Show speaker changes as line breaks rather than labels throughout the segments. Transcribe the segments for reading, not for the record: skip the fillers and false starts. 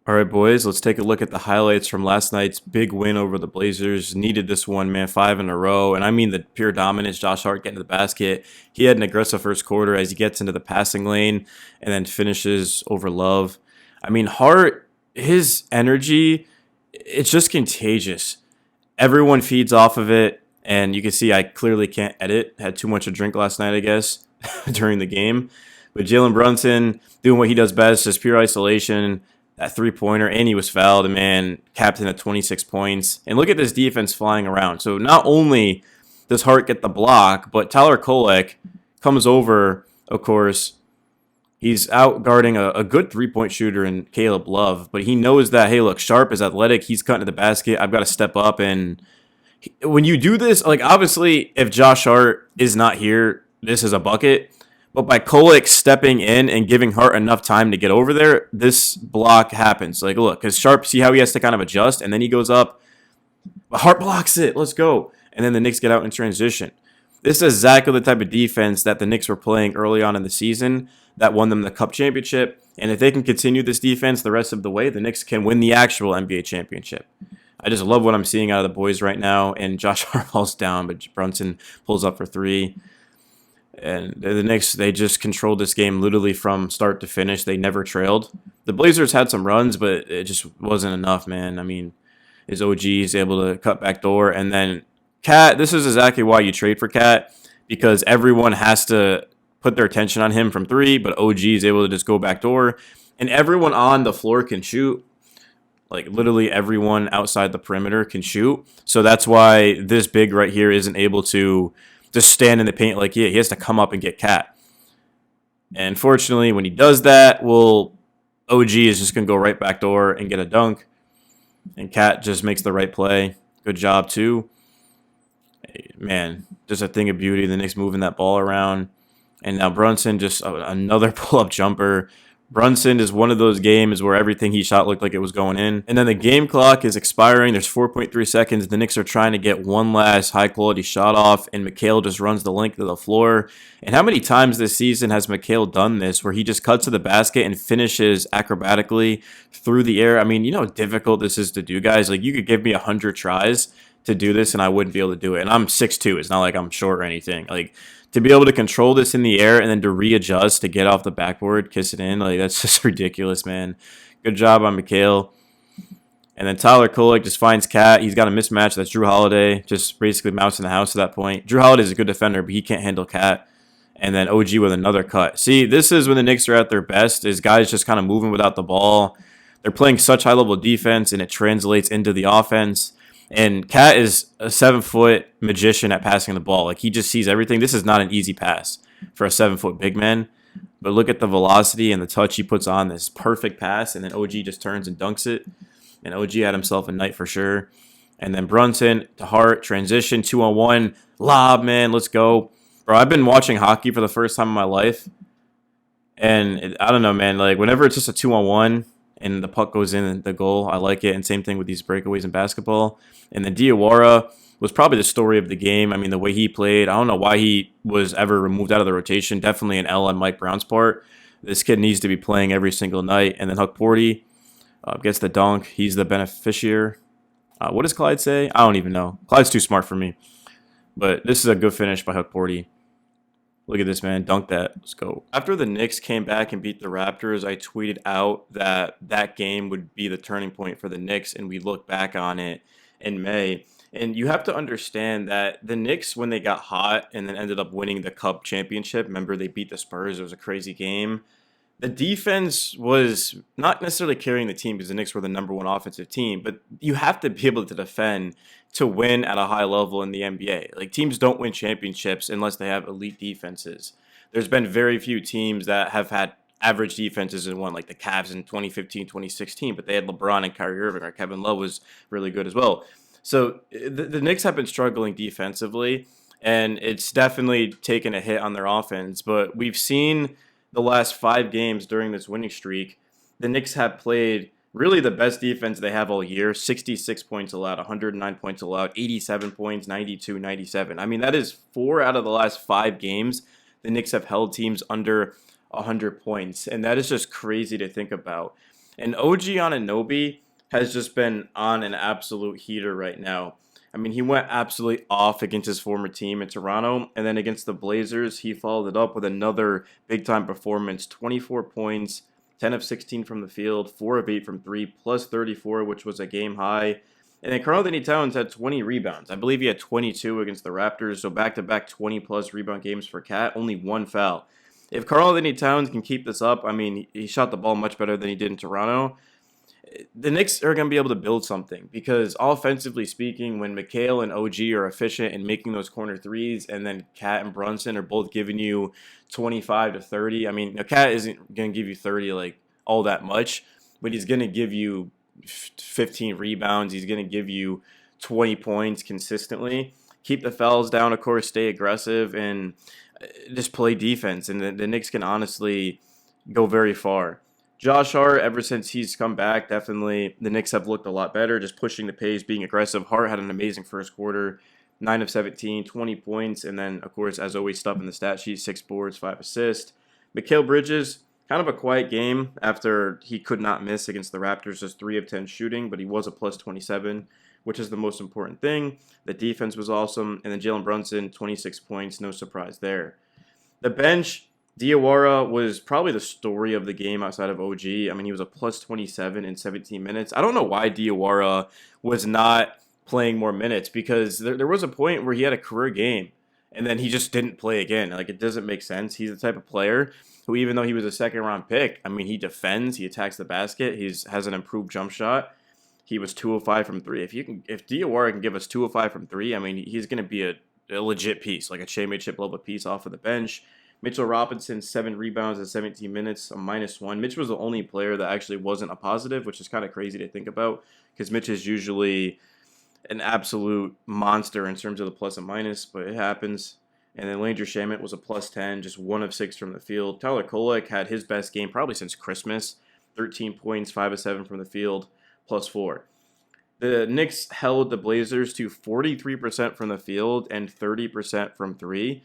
All right, boys, let's take a look at the highlights from last night's big win over the Blazers. Needed this one, man, 5 in a row. And I mean the pure dominance. Josh Hart getting to the basket. He had an aggressive first quarter as he gets into the passing lane and then finishes over Love. I mean, Hart, his energy, it's just contagious. Everyone feeds off of it. And you can see I clearly can't edit. Had too much to drink last night, I guess, during the game. But Jalen Brunson doing what he does best, just pure isolation, that three-pointer, and he was fouled, and man, captain at 26 points. And look at this defense flying around. So not only does Hart get the block, but Tyler Kolek comes over, of course. He's out guarding a good three-point shooter in Caleb Love, but he knows that, hey, look, Sharp is athletic. He's cutting to the basket. I've got to step up. And when you do this, like, obviously, if Josh Hart is not here, this is a bucket. But by Kolek stepping in and giving Hart enough time to get over there, this block happens. Like, look, because Sharp, see how he has to kind of adjust, and then he goes up. But Hart blocks it. Let's go. And then the Knicks get out in transition. This is exactly the type of defense that the Knicks were playing early on in the season that won them the Cup championship. And if they can continue this defense the rest of the way, the Knicks can win the actual NBA championship. I just love what I'm seeing out of the boys right now. And Josh Hart falls down, but Brunson pulls up for three. And the Knicks, they just controlled this game literally from start to finish. They never trailed. The Blazers had some runs, but it just wasn't enough, man. I mean, his OG is able to cut back door. And then Cat, this is exactly why you trade for Cat, because everyone has to put their attention on him from three, but OG is able to just go back door. And everyone on the floor can shoot. Like, literally everyone outside the perimeter can shoot. So that's why this big right here isn't able to just stand in the paint like he has to come up and get Cat. And fortunately, when he does that, well, OG is just going to go right back door and get a dunk. And Cat just makes the right play. Good job, too. Man, just a thing of beauty. The Knicks moving that ball around. And now Brunson, just another pull-up jumper. Brunson is one of those games where everything he shot looked like it was going in. And then the game clock is expiring. There's 4.3 seconds. The Knicks are trying to get one last high-quality shot off, and McHale just runs the length of the floor. And how many times this season has McHale done this, where he just cuts to the basket and finishes acrobatically through the air? I mean, you know how difficult this is to do, guys? Like, you could give me 100 tries to do this, and I wouldn't be able to do it. And I'm 6'2". It's not like I'm short or anything. Like, to be able to control this in the air and then to readjust to get off the backboard, kiss it in, like, that's just ridiculous, man. Good job on McHale. And then Tyler Kolek just finds Cat. He's got a mismatch. That's Drew Holiday, just basically mousing the house at that point. Drew Holiday is a good defender, but he can't handle Cat. And then OG with another cut. See, this is when the Knicks are at their best, is guys just kind of moving without the ball. They're playing such high-level defense, and it translates into the offense. And Cat is a 7-foot magician at passing the ball. Like, he just sees everything. This is not an easy pass for a 7-foot big man. But look at the velocity and the touch he puts on this perfect pass. And then OG just turns and dunks it. And OG had himself a night for sure. And then Brunson to Hart, transition, 2-on-1. Lob, man, let's go. Bro, I've been watching hockey for the first time in my life. And I don't know, man. Like, whenever it's just a 2-on-1, and the puck goes in the goal, I like it. And same thing with these breakaways in basketball. And then Diawara was probably the story of the game. I mean, the way he played, I don't know why he was ever removed out of the rotation. Definitely an L on Mike Brown's part. This kid needs to be playing every single night. And then Huck Porty gets the dunk. He's the beneficiary. What does Clyde say? I don't even know. Clyde's too smart for me. But this is a good finish by Huck Porty. Look at this, man. Dunk that. Let's go. After the Knicks came back and beat the Raptors, I tweeted out that that game would be the turning point for the Knicks, and we look back on it in May. And you have to understand that the Knicks, when they got hot and then ended up winning the Cup championship, remember they beat the Spurs. It was a crazy game. The defense was not necessarily carrying the team because the Knicks were the number one offensive team, but you have to be able to defend to win at a high level in the NBA. Like, teams don't win championships unless they have elite defenses. There's been very few teams that have had average defenses and won, like the Cavs in 2015, 2016, but they had LeBron and Kyrie Irving, or Kevin Love was really good as well. So the Knicks have been struggling defensively, and it's definitely taken a hit on their offense, but we've seen the last 5 games during this winning streak, the Knicks have played really the best defense they have all year. 66 points allowed, 109 points allowed, 87 points, 92, 97. I mean, that is 4 out of the last 5 games the Knicks have held teams under 100 points. And that is just crazy to think about. And OG Anunoby has just been on an absolute heater right now. I mean, he went absolutely off against his former team in Toronto, and then against the Blazers, he followed it up with another big time performance 24 points, 10 of 16 from the field, 4 of 8 from 3, plus 34, which was a game high. And then Karl Anthony Towns had 20 rebounds. I believe he had 22 against the Raptors, so back to back 20 plus rebound games for Cat, only one foul. If Karl Anthony Towns can keep this up, I mean, he shot the ball much better than he did in Toronto. The Knicks are going to be able to build something because offensively speaking, when McHale and OG are efficient in making those corner threes, and then Cat and Brunson are both giving you 25 to 30. I mean, Cat isn't going to give you 30 like all that much, but he's going to give you 15 rebounds. He's going to give you 20 points consistently. Keep the fouls down, of course, stay aggressive, and just play defense. And the Knicks can honestly go very far. Josh Hart, ever since he's come back, definitely the Knicks have looked a lot better, just pushing the pace, being aggressive. Hart had an amazing first quarter, 9 of 17, 20 points, and then, of course, as always, stuff in the stat sheet, 6 boards, 5 assists. Mikal Bridges, kind of a quiet game after he could not miss against the Raptors, just 3 of 10 shooting, but he was a plus 27, which is the most important thing. The defense was awesome, and then Jalen Brunson, 26 points, no surprise there. The bench, Diawara was probably the story of the game outside of OG. I mean, he was a plus 27 in 17 minutes. I don't know why Diawara was not playing more minutes because there was a point where he had a career game and then he just didn't play again. Like, it doesn't make sense. He's the type of player who, even though he was a second round pick, I mean, he defends, he attacks the basket, has an improved jump shot. He was 205 from 3. If Diawara can give us 205 from 3, I mean, he's going to be a legit piece, like a championship level piece off of the bench. Mitchell Robinson, 7 rebounds in 17 minutes, a -1. Mitch was the only player that actually wasn't a positive, which is kind of crazy to think about because Mitch is usually an absolute monster in terms of the plus and minus, but it happens. And then Landry Shamet was a plus 10, just 1 of 6 from the field. Tyler Kolek had his best game probably since Christmas, 13 points, 5 of 7 from the field, plus 4. The Knicks held the Blazers to 43% from the field and 30% from 3.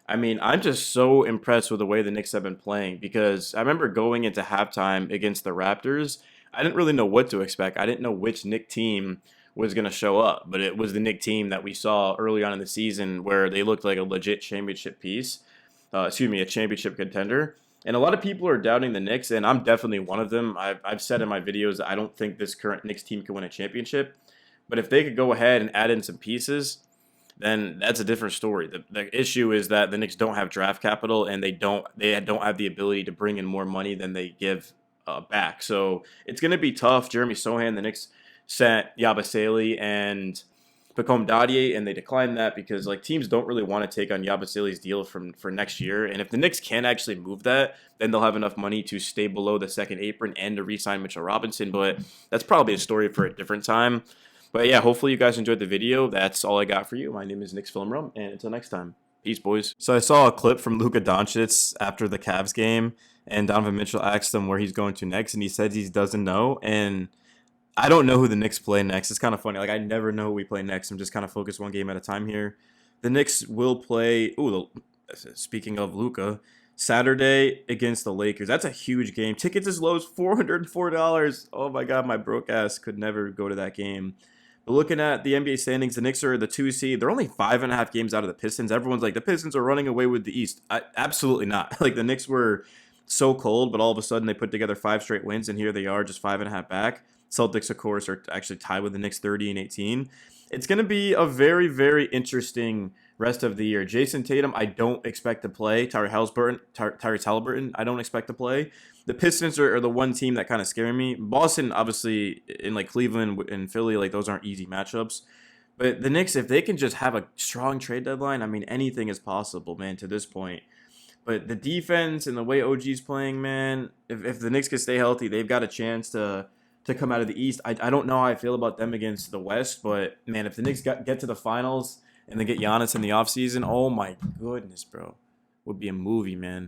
I mean, I'm just so impressed with the way the Knicks have been playing because I remember going into halftime against the Raptors, I didn't really know what to expect. I didn't know which Knicks team was going to show up, but it was the Knicks team that we saw early on in the season where they looked like a legit championship piece. A championship contender. And a lot of people are doubting the Knicks, and I'm definitely one of them. I've said in my videos that I don't think this current Knicks team can win a championship. But if they could go ahead and add in some pieces, then that's a different story. The issue is that the Knicks don't have draft capital and they don't have the ability to bring in more money than they give back. So it's going to be tough. Jeremy Sohan, the Knicks sent Yabusele and Pacome Dadier, and they declined that because like teams don't really want to take on Yabusele's deal for next year. And if the Knicks can actually move that, then they'll have enough money to stay below the second apron and to re-sign Mitchell Robinson. But that's probably a story for a different time. But yeah, hopefully you guys enjoyed the video. That's all I got for you. My name is Nick Filmrum, and until next time, peace, boys. So I saw a clip from Luka Doncic after the Cavs game, and Donovan Mitchell asked him where he's going to next, and he said he doesn't know. And I don't know who the Knicks play next. It's kind of funny. Like, I never know who we play next. I'm just kind of focused one game at a time here. The Knicks will play, speaking of Luka, Saturday against the Lakers. That's a huge game. Tickets as low as $404. Oh my God, my broke ass could never go to that game. But looking at the NBA standings, the Knicks are the 2 seed. They're only 5.5 games out of the Pistons. Everyone's like, the Pistons are running away with the East. Absolutely not. Like, the Knicks were so cold, but all of a sudden they put together 5 straight wins, and here they are, just 5.5 back. Celtics, of course, are actually tied with the Knicks 30-18. It's going to be a very, very interesting rest of the year. Jason Tatum, I don't expect to play. Tyrese Halliburton, I don't expect to play. The Pistons are the one team that kind of scare me. Boston, obviously, in like Cleveland and Philly, like those aren't easy matchups. But the Knicks, if they can just have a strong trade deadline, I mean, anything is possible, man, to this point. But the defense and the way OG's playing, man, if the Knicks can stay healthy, they've got a chance to come out of the East. I don't know how I feel about them against the West, but, man, if the Knicks get to the finals and then get Giannis in the offseason, oh, my goodness, bro. Would be a movie, man.